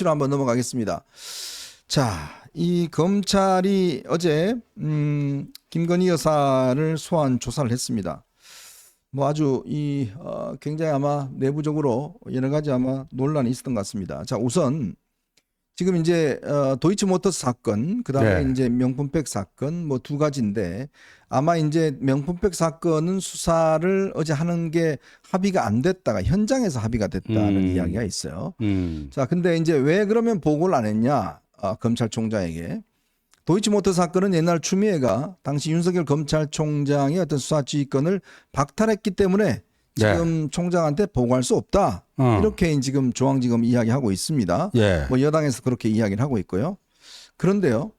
로 한번 넘어가겠습니다. 자, 이 검찰이 어제 김건희 여사를 소환 조사를 했습니다. 뭐 아주 굉장히 아마 내부적으로 여러 가지 아마 논란이 있었던 것 같습니다. 자, 우선 지금 이제 도이치모터스 사건, 그다음에 네. 이제 명품백 사건 뭐 두 가지인데 아마 이제 명품백 사건은 수사를 어제 하는 게 합의가 안 됐다가 현장에서 합의가 됐다는 이야기가 있어요. 자, 근데 이제 왜 그러면 보고를 안 했냐? 검찰총장에게. 도이치모터 사건은 옛날 추미애가 당시 윤석열 검찰총장의 어떤 수사 지휘권을 박탈했기 때문에 지금 총장한테 보고할 수 없다. 이렇게 지금 중앙지검 이야기하고 있습니다. 예. 뭐 여당에서 그렇게 이야기를 하고 있고요. 그런데요,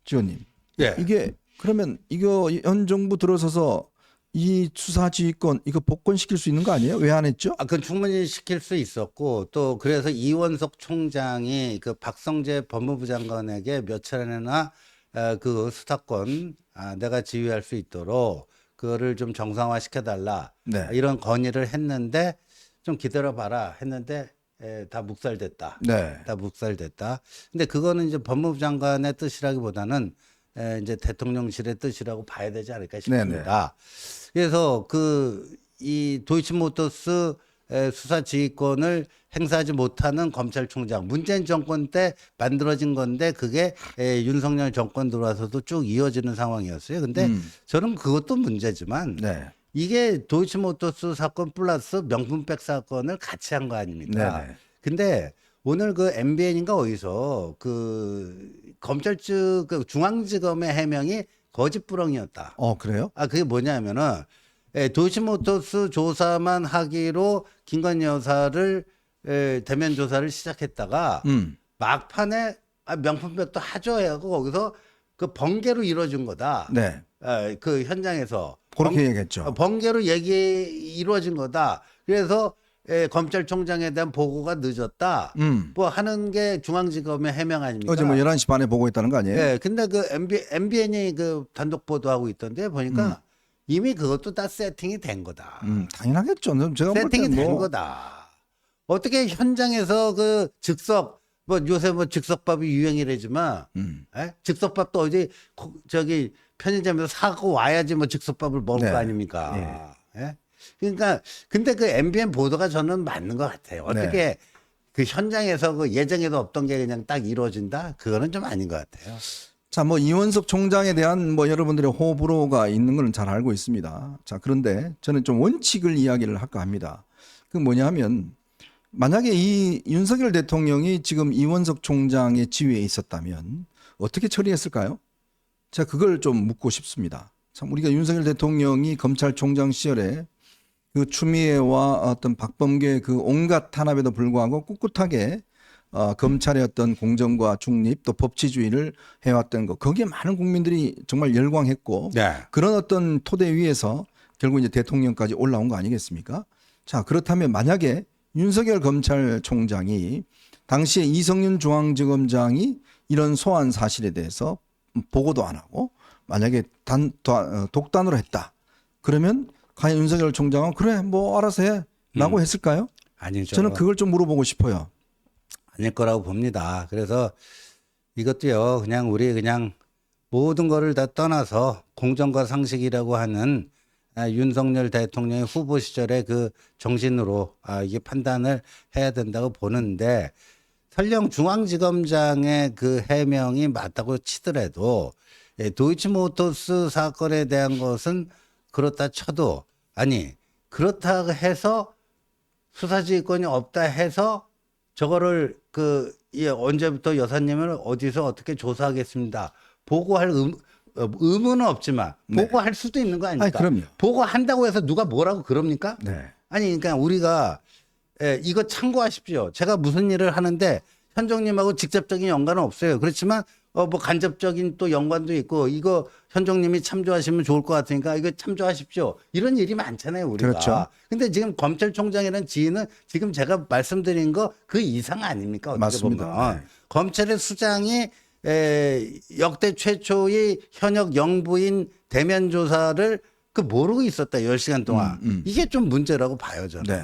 지원님, 예. 이게 그러면 이거 현 정부 들어서서 이 수사 지휘권 이거 복권시킬 수 있는 거 아니에요? 왜 안 했죠? 그건 충분히 시킬 수 있었고 또 그래서 이원석 총장이 그 박성재 법무부 장관에게 몇 차례나 그 수사권 내가 지휘할 수 있도록 그거를 좀 정상화 시켜달라 네. 이런 건의를 했는데 좀 기다려봐라 했는데 다 묵살됐다. 네. 다 묵살됐다. 근데 그거는 이제 법무부 장관의 뜻이라기보다는 이제 대통령실의 뜻이라고 봐야 되지 않을까 싶습니다. 그래서 이 도이치모터스 수사 지휘권을 행사하지 못하는 검찰총장, 문재인 정권 때 만들어진 건데 그게 윤석열 정권 들어와서도 쭉 이어지는 상황이었어요. 근데 저는 그것도 문제지만 네. 이게 도이치모터스 사건 플러스 명품백 사건을 같이 한 거 아닙니까? 네네. 근데 오늘 그 MBN인가 어디서 그 검찰 측 그 중앙지검의 해명이 거짓부렁이었다. 그래요? 그게 뭐냐면은 도이치모터스 조사만 하기로 김건희 여사를 대면 조사를 시작했다가 막판에 명품백도 하죠 해갖고 거기서 그 번개로 이루어진 거다. 네. 그 현장에서 그렇게 얘기했죠. 번개로 이루어진 거다. 그래서 검찰총장에 대한 보고가 늦었다. 뭐 하는 게 중앙지검의 해명 아닙니까? 어제 뭐 11시 반에 보고했다는 거 아니에요? 네, 근데 그 MBN이 그 단독 보도하고 있던데 보니까 이미 그것도 다 세팅이 된 거다. 당연하겠죠. 제가 볼 세팅이 때 된 뭐 거다. 어떻게 현장에서 그 즉석 뭐 요새 뭐 즉석밥이 유행이라지만 즉석밥도 어디 저기 편의점에서 사고 와야지 뭐 즉석밥을 먹을 네. 거 아닙니까? 예? 그러니까 근데 그 MBN 보도가 저는 맞는 것 같아요. 어떻게 그 현장에서 그 예정에도 없던 게 그냥 딱 이루어진다? 그거는 좀 아닌 것 같아요. 자, 뭐 이원석 총장에 대한 뭐 여러분들의 호불호가 있는 건 잘 알고 있습니다. 자, 그런데 저는 좀 원칙을 이야기를 할까 합니다. 그 뭐냐면 만약에 이 윤석열 대통령이 지금 이원석 총장의 지위에 있었다면 어떻게 처리했을까요? 제가 그걸 좀 묻고 싶습니다. 참 우리가 윤석열 대통령이 검찰총장 시절에 그 추미애와 어떤 박범계 그 온갖 탄압에도 불구하고 꿋꿋하게 검찰의 어떤 공정과 중립 또 법치주의를 해왔던 거 거기에 많은 국민들이 정말 열광했고 그런 어떤 토대 위에서 결국 이제 대통령까지 올라온 거 아니겠습니까? 자, 그렇다면 만약에 윤석열 검찰총장이 당시에 이성윤 중앙지검장이 이런 소환 사실에 대해서 보고도 안 하고 만약에 독단으로 했다. 그러면 과연 윤석열 총장은 그래 뭐 알아서 해라고 했을까요? 아니죠. 저는 그걸 좀 물어보고 싶어요. 아닐 거라고 봅니다. 그래서 이것도요, 우리 모든 거를 다 떠나서 공정과 상식이라고 하는 윤석열 대통령의 후보 시절의 그 정신으로 이게 판단을 해야 된다고 보는데 설령 중앙지검장의 그 해명이 맞다고 치더라도 도이치모터스 사건에 대한 것은 그렇다 쳐도 그렇다고 해서 수사지휘권이 없다 해서 저거를 언제부터 여사님을 어디서 어떻게 조사하겠습니다. 보고할 의무는 없지만 보고할 수도 있는 거 아닙니까? 그럼요. 보고한다고 해서 누가 뭐라고 그럽니까? 네. 그러니까 우리가 이거 참고하십시오. 제가 무슨 일을 하는데 현종님하고 직접적인 연관은 없어요. 그렇지만 뭐 간접적인 또 연관도 있고 이거 현종님이 참조하시면 좋을 것 같으니까 이거 참조하십시오. 이런 일이 많잖아요, 우리가. 그렇죠. 근데 지금 검찰총장이라는 지위는 지금 제가 말씀드린 거 그 이상 아닙니까? 어떻게 맞습니다. 보면. 네. 검찰의 수장이 역대 최초의 현역 영부인 대면 조사를 모르고 있었다. 10시간 동안. 이게 좀 문제라고 봐요, 저는. 네.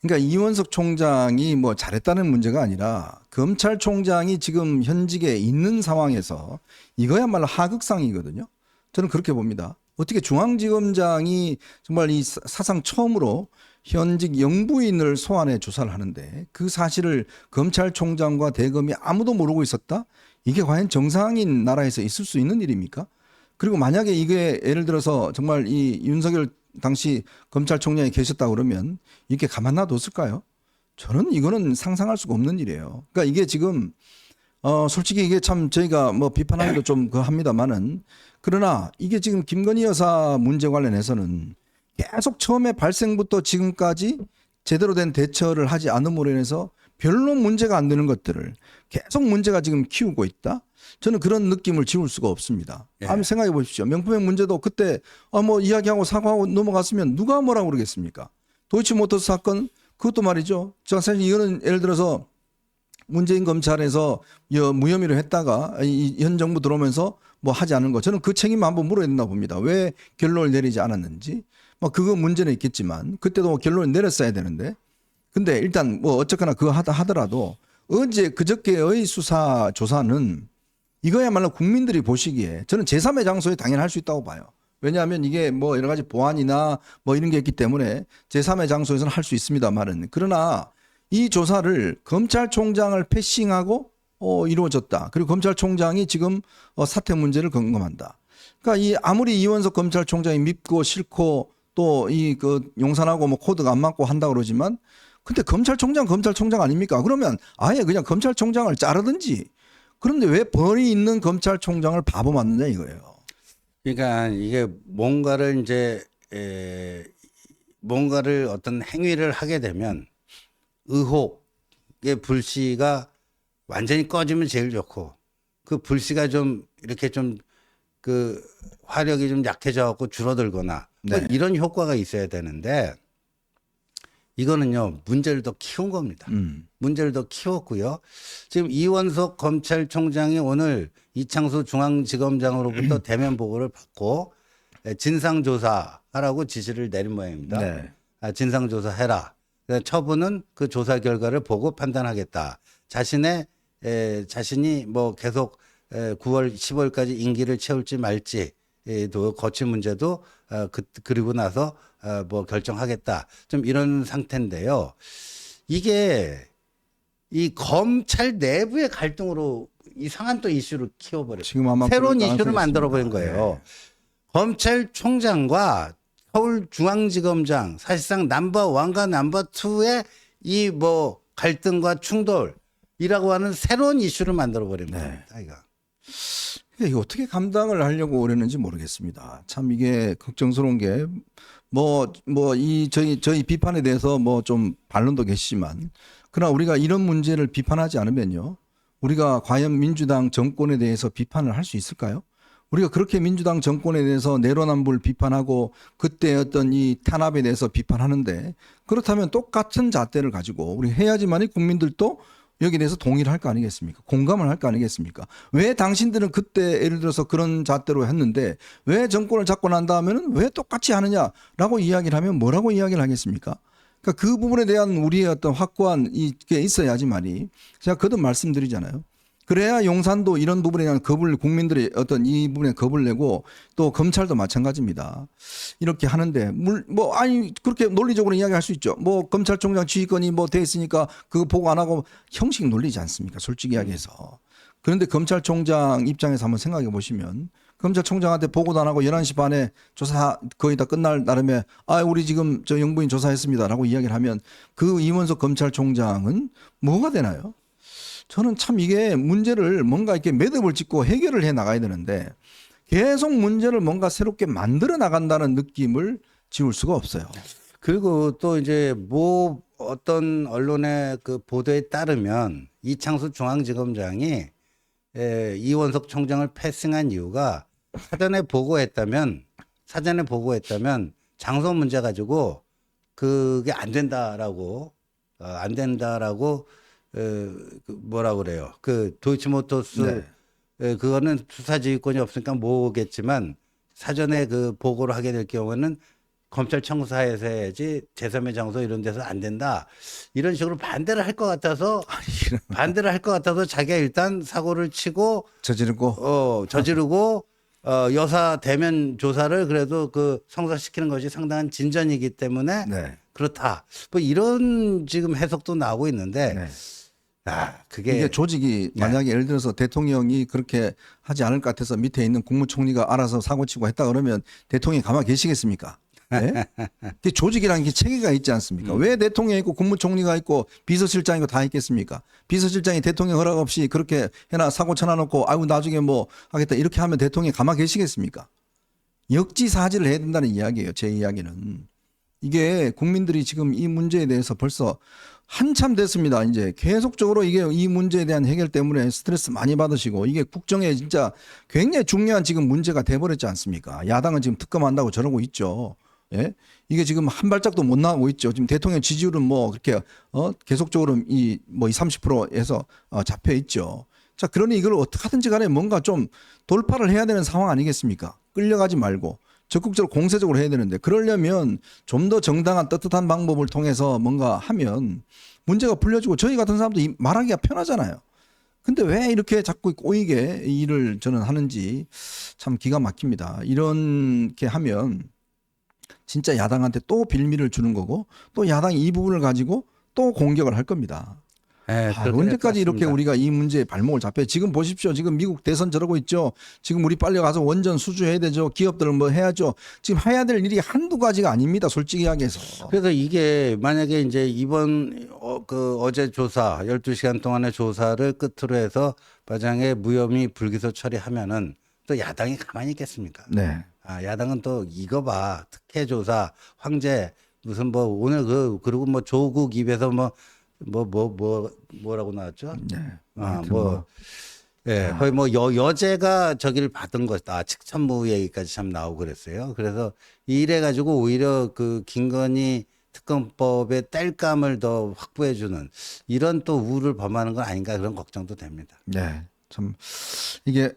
그러니까 이원석 총장이 뭐 잘했다는 문제가 아니라 검찰총장이 지금 현직에 있는 상황에서 이거야말로 하극상이거든요. 저는 그렇게 봅니다. 어떻게 중앙지검장이 정말 이 사상 처음으로 현직 영부인을 소환해 조사를 하는데 그 사실을 검찰총장과 대검이 아무도 모르고 있었다? 이게 과연 정상인 나라에서 있을 수 있는 일입니까? 그리고 만약에 이게 예를 들어서 정말 이 윤석열 당시 검찰총장이 계셨다 그러면 이렇게 가만 놔뒀을까요? 저는 이거는 상상할 수가 없는 일이에요. 그러니까 이게 지금 솔직히 이게 참 저희가 뭐 비판하기도 좀 합니다만은 그러나 이게 지금 김건희 여사 문제 관련해서는 계속 처음에 발생부터 지금까지 제대로 된 대처를 하지 않음으로 인해서 별로 문제가 안 되는 것들을 계속 문제가 지금 키우고 있다. 저는 그런 느낌을 지울 수가 없습니다. 예. 한번 생각해 보십시오. 명품백 문제도 그때 뭐 이야기하고 사과하고 넘어갔으면 누가 뭐라고 그러겠습니까? 도이치모터스 사건 그것도 말이죠. 저 사실 이거는 예를 들어서 문재인 검찰에서 무혐의로 했다가 현 정부 들어오면서 뭐 하지 않은 거 저는 그 책임 한번 물어야 된다고 봅니다. 왜 결론을 내리지 않았는지. 뭐 그거 문제는 있겠지만 그때도 결론을 내렸어야 되는데 근데 일단 뭐 어쨌거나 그거 하더라도 어제 그저께의 수사 조사는 이거야말로 국민들이 보시기에 저는 제3의 장소에 당연히 할 수 있다고 봐요. 왜냐하면 이게 뭐 여러 가지 보안이나 뭐 이런 게 있기 때문에 제3의 장소에서는 할 수 있습니다만은 그러나 이 조사를 검찰총장을 패싱하고 이루어졌다. 그리고 검찰총장이 지금 사퇴 문제를 점검한다. 그러니까 이 아무리 이원석 검찰총장이 밉고 싫고 또 이 그 용산하고 뭐 코드가 안 맞고 한다 그러지만 근데 검찰총장 아닙니까? 그러면 아예 그냥 검찰총장을 자르든지 그런데 왜 벌이 있는 검찰총장을 바보 만드냐 이거예요. 그러니까 이게 뭔가를 이제 뭔가를 어떤 행위를 하게 되면 의혹의 불씨가 완전히 꺼지면 제일 좋고 그 불씨가 좀 이렇게 좀 그 화력이 좀 약해져 갖고 줄어들거나 뭐 네. 이런 효과가 있어야 되는데 이거는요 문제를 더 키운 겁니다. 문제를 더 키웠고요. 지금 이원석 검찰총장이 오늘 이창수 중앙지검장으로부터 대면 보고를 받고 진상조사하라고 지시를 내린 모양입니다. 네. 진상조사해라. 처분은 그 조사 결과를 보고 판단하겠다. 자신이 뭐 계속 9월, 10월까지 임기를 채울지 말지도 거친 문제도 그리고 나서 뭐 결정하겠다. 좀 이런 상태인데요. 이게 이 검찰 내부의 갈등으로 이상한 또 이슈를 키워버렸어요. 지금 아마 새로운 그럴 이슈를 가능성이 만들어버린 있습니다. 거예요. 네. 검찰총장과 서울중앙지검장 사실상 넘버1과 넘버2의 이 뭐 갈등과 충돌이라고 하는 새로운 이슈를 만들어버린 겁니다. 이게 어떻게 감당을 하려고 그랬는지 모르겠습니다. 참 이게 걱정스러운 게 저희 비판에 대해서 뭐 좀 반론도 계시지만 그러나 우리가 이런 문제를 비판하지 않으면요. 우리가 과연 민주당 정권에 대해서 비판을 할 수 있을까요? 우리가 그렇게 민주당 정권에 대해서 내로남불 비판하고 그때 어떤 이 탄압에 대해서 비판하는데 그렇다면 똑같은 잣대를 가지고 우리 해야지만이 국민들도 여기에 대해서 동의를 할 거 아니겠습니까? 공감을 할 거 아니겠습니까? 왜 당신들은 그때 예를 들어서 그런 잣대로 했는데 왜 정권을 잡고 난 다음에는 왜 똑같이 하느냐라고 이야기를 하면 뭐라고 이야기를 하겠습니까? 그러니까 그 부분에 대한 우리의 어떤 확고한 이게 있어야지만이 제가 거듭 말씀드리잖아요. 그래야 용산도 이런 부분에 대한 국민들이 어떤 이 부분에 겁을 내고 또 검찰도 마찬가지입니다. 이렇게 하는데 그렇게 논리적으로 이야기할 수 있죠. 뭐 검찰총장 지휘권이 뭐 돼 있으니까 그거 보고 안 하고 형식 논리지 않습니까? 솔직히 이야기해서. 그런데 검찰총장 입장에서 한번 생각해 보시면 검찰총장한테 보고도 안 하고 11시 반에 조사 거의 다 끝날 나름에 우리 지금 저 영부인 조사했습니다라고 이야기를 하면 그 이원석 검찰총장은 뭐가 되나요? 저는 참 이게 문제를 뭔가 이렇게 매듭을 짓고 해결을 해 나가야 되는데 계속 문제를 뭔가 새롭게 만들어 나간다는 느낌을 지울 수가 없어요. 그리고 또 이제 뭐 어떤 언론의 그 보도에 따르면 이창수 중앙지검장이 이원석 총장을 패싱한 이유가 사전에 보고했다면 장소 문제 가지고 그게 안 된다라고 뭐라 그래요. 그 도이치모터스 그거는 수사지휘권이 없으니까 모르겠지만 사전에 그 보고를 하게 될 경우는 검찰 청사에서 해야지 제3의 장소 이런 데서 안 된다. 이런 식으로 반대를 할 것 같아서 자기가 일단 사고를 치고 저지르고 여사 대면 조사를 그래도 그 성사시키는 것이 상당한 진전이기 때문에 네. 그렇다. 뭐 이런 지금 해석도 나오고 있는데 네. 그게 이게 조직이 만약에 예를 들어서 대통령이 그렇게 하지 않을 것 같아서 밑에 있는 국무총리가 알아서 사고치고 했다 그러면 대통령이 가만히 계시겠습니까? 네? 그 조직이라는 게 체계가 있지 않습니까? 왜 대통령이 있고 국무총리가 있고 비서실장이 있고 다 있겠습니까? 비서실장이 대통령 허락 없이 그렇게 해나 사고 쳐놔놓고 아이고 나중에 뭐 하겠다 이렇게 하면 대통령이 가만히 계시겠습니까? 역지사지를 해야 된다는 이야기예요. 제 이야기는. 이게 국민들이 지금 이 문제에 대해서 벌써 한참 됐습니다. 이제 계속적으로 이게 이 문제에 대한 해결 때문에 스트레스 많이 받으시고 이게 국정에 진짜 굉장히 중요한 지금 문제가 돼버렸지 않습니까? 야당은 지금 특검한다고 저러고 있죠. 예? 이게 지금 한 발짝도 못 나가고 있죠. 지금 대통령 지지율은 뭐 그렇게 계속적으로 이 30%에서 잡혀 있죠. 자, 그러니 이걸 어떻게 하든지 간에 뭔가 좀 돌파를 해야 되는 상황 아니겠습니까? 끌려가지 말고 적극적으로 공세적으로 해야 되는데 그러려면 좀 더 정당한 떳떳한 방법을 통해서 뭔가 하면 문제가 풀려지고 저희 같은 사람도 말하기가 편하잖아요. 근데 왜 이렇게 자꾸 꼬이게 일을 저는 하는지 참 기가 막힙니다. 이렇게 하면 진짜 야당한테 또 빌미를 주는 거고 또 야당이 이 부분을 가지고 또 공격을 할 겁니다. 네, 언제까지 이렇게 우리가 이 문제에 발목을 잡혀요? 지금 보십시오. 지금 미국 대선 저러고 있죠. 지금 우리 빨리 가서 원전 수주해야 되죠. 기업들은 뭐 해야죠. 지금 해야 될 일이 한두 가지가 아닙니다. 솔직히 이야기해서. 그래서 이게 만약에 이제 이번 어제 조사 12시간 동안의 조사를 끝으로 해서 만약에 무혐의 불기소 처리하면은 또 야당이 가만히 있겠습니까? 네. 야당은 또 이거 봐. 특혜 조사, 황제 무슨 뭐 오늘 그리고 뭐 조국 입에서 뭐라고 나왔죠? 네. 예, 거의 뭐 여제가 저기를 받은 것이다. 측천무 얘기까지 참 나오고 그랬어요. 그래서 이래 가지고 오히려 그 김건희 특검법의 땔감을 더 확보해주는 이런 또 우를 범하는 건 아닌가 그런 걱정도 됩니다. 네. 참 이게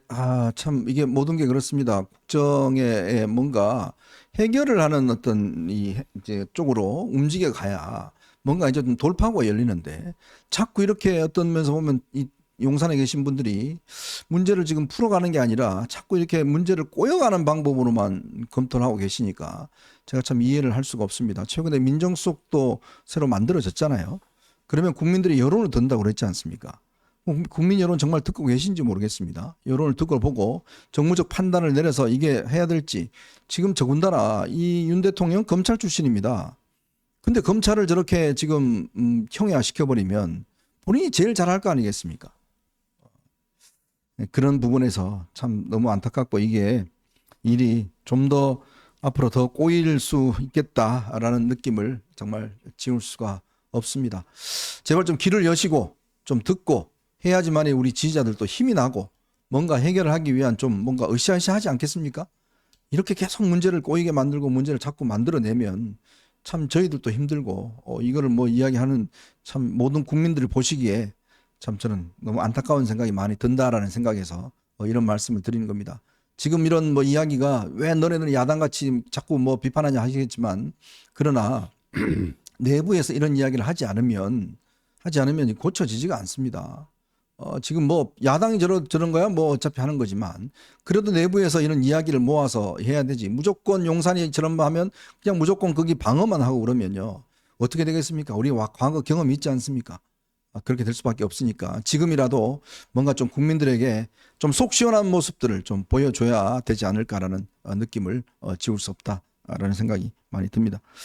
참 이게 모든 게 그렇습니다. 국정에 뭔가 해결을 하는 어떤 이제 쪽으로 움직여 가야 뭔가 이제 좀 돌파구가 열리는데 자꾸 이렇게 어떤 면에서 보면 이 용산에 계신 분들이 문제를 지금 풀어가는 게 아니라 자꾸 이렇게 문제를 꼬여가는 방법으로만 검토를 하고 계시니까 제가 참 이해를 할 수가 없습니다. 최근에 민정수석도 새로 만들어졌잖아요. 그러면 국민들이 여론을 든다고 그랬지 않습니까? 국민 여론 정말 듣고 계신지 모르겠습니다. 여론을 듣고 보고 정무적 판단을 내려서 이게 해야 될지. 지금 더군다나 이 윤 대통령 검찰 출신입니다. 근데 검찰을 저렇게 지금 형해화시켜버리면 본인이 제일 잘할 거 아니겠습니까? 그런 부분에서 참 너무 안타깝고 이게 일이 좀 더 앞으로 더 꼬일 수 있겠다라는 느낌을 정말 지울 수가 없습니다. 제발 좀 귀를 여시고 좀 듣고 해야지만이 우리 지지자들도 힘이 나고 뭔가 해결을 하기 위한 좀 뭔가 으쌰으쌰하지 않겠습니까? 이렇게 계속 문제를 꼬이게 만들고 문제를 자꾸 만들어내면 참 저희들도 힘들고 이거를 뭐 이야기하는 참 모든 국민들이 보시기에 참 저는 너무 안타까운 생각이 많이 든다라는 생각에서 이런 말씀을 드리는 겁니다. 지금 이런 뭐 이야기가 왜 너네는 야당같이 자꾸 뭐 비판하냐 하시겠지만 그러나 내부에서 이런 이야기를 하지 않으면 고쳐지지가 않습니다. 지금 뭐 야당이 저런 거야 뭐 어차피 하는 거지만 그래도 내부에서 이런 이야기를 모아서 해야 되지. 무조건 용산이 저런 거 하면 그냥 무조건 거기 방어만 하고 그러면요. 어떻게 되겠습니까? 우리 과거 경험이 있지 않습니까? 그렇게 될 수밖에 없으니까 지금이라도 뭔가 좀 국민들에게 좀 속 시원한 모습들을 좀 보여줘야 되지 않을까라는 느낌을 지울 수 없다라는 생각이 많이 듭니다.